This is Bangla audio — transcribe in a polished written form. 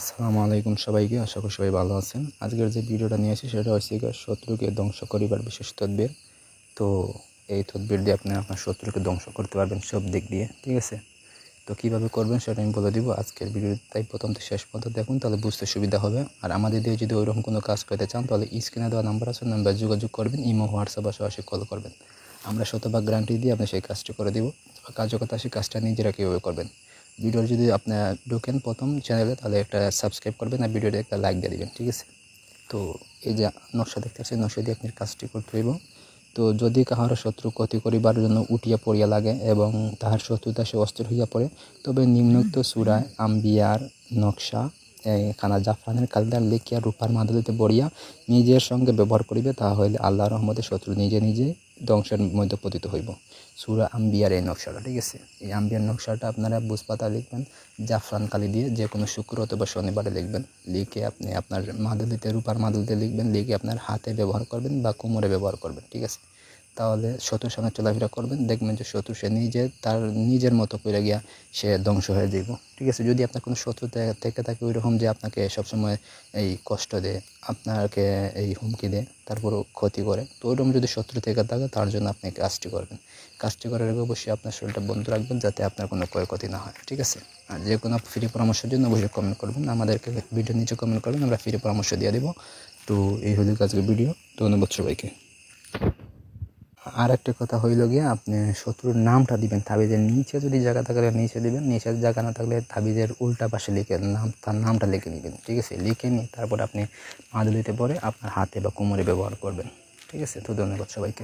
আসসালামু আলাইকুম সবাইকে, আশা করি সবাই ভালো আছেন। আজকের যে ভিডিওটা নিয়ে আসি সেটা হচ্ছে শত্রুকে ধ্বংস করিবার বিশেষ তদবির। তো এই তদবির দিয়ে আপনি আপনার শত্রুকে ধ্বংস করতে পারবেন সব দিক দিয়ে, ঠিক আছে। তো কীভাবে করবেন সেটা আমি বলে দিব আজকের ভিডিও, তাই প্রথম থেকে শেষ পর্যন্ত দেখুন, তাহলে বুঝতে সুবিধা হবে। আর আমাদের দিয়ে যদি ওইরকম কোনো কাজ করতে চান তাহলে স্ক্রিনে দেওয়া নাম্বার আছে, নাম্বার যোগাযোগ করবেন, ইমো হোয়াটসঅ্যাপ বা সরাসরি কল করবেন। আমরা শতভাগ গ্যারান্টি দিয়ে আপনি সেই কাজটি করে দিব। কার্যকতা সেই কাজটা নিজেরা কীভাবে করবেন। ভিডিওর যদি আপনার ঢোকেন প্রথম চ্যানেলে তাহলে একটা সাবস্ক্রাইব করবেন আর ভিডিওতে একটা লাইক দিয়ে দেবেন, ঠিক আছে। তো এই যে নকশা দেখতে পাচ্ছেন, নকশা দিয়ে আপনি কাজটি করতে হইব। তো যদি কাহারও শত্রু ক্ষতি করিবার জন্য উঠিয়া পড়িয়া লাগে এবং তাহার শত্রুতা সে অস্থির হইয়া পড়ে, তবে নিম্নোক্ত সূরায় আম্বিয়ার নকশা খানা জাফরানের কালিদার লিখিয়া রূপার মাদুলিতে বড়িয়া নিজের সঙ্গে ব্যবহার করিবে, তাহা হইলে আল্লাহর রহমতে শত্রু নিজে নিজে ধ্বংসের মধ্যে পতিত হইব। সূরা আম্বিয়ার এই নকশাটা, ঠিক আছে। এই আম্বিয়ার নকশাটা আপনারা বুঝপাতা লিখবেন জাফরান কালি দিয়ে, যে কোনো শুক্র অথবা শনিবারে লিখবেন। লিখে আপনি আপনার মাদুলিতে, রূপার মাদুলিতে লিখবেন, লিখে আপনার হাতে ব্যবহার করবেন বা কোমরে ব্যবহার করবেন, ঠিক আছে। তাহলে শত্রুর সঙ্গে চলাফেরা করবেন, দেখবেন যে শত্রু সে তার নিজের মতো করে গিয়া সে ধ্বংস হয়ে যাব, ঠিক আছে। যদি আপনার কোনো শত্রু থেকে থাকে ওইরকম যে আপনাকে সবসময় এই কষ্ট দেয়, আপনাকে এই হুমকি দেয়, তারপরও ক্ষতি করে, তো ওইরকম যদি শত্রু থেকে থাকে তার জন্য আপনি কাজটি করবেন। কাজটি করার আগে অবশ্যই আপনার শরীরটা বন্ধ রাখবেন যাতে আপনার কোনো ক্ষয়ক্ষতি না হয়, ঠিক আছে। আর যে কোনো ফ্রি পরামর্শের জন্য অবশ্যই কমেন্ট করবেন, আমাদেরকে ভিডিও নিচে কমেন্ট করবেন, আমরা ফ্রি পরামর্শ দিয়ে দেবো। তো এই হলো আজকের ভিডিও। ধন্যবাদ সবাইকে। আর একটা কথা হইল গিয়ে, আপনি শত্রুর নামটা দিবেন তাবিজের নিচে, যদি জায়গা থাকলে নিচে দিবেন, নিচের জায়গা না থাকলে তাবিজের উল্টা পাশে লিখে তার নামটা লিখে নেবেন, ঠিক আছে। লিখে নিয়ে তারপর আপনি মাদুলিতে পরে আপনার হাতে বা কোমরে ব্যবহার করবেন, ঠিক আছে। তো ধন্যবাদ সবাইকে।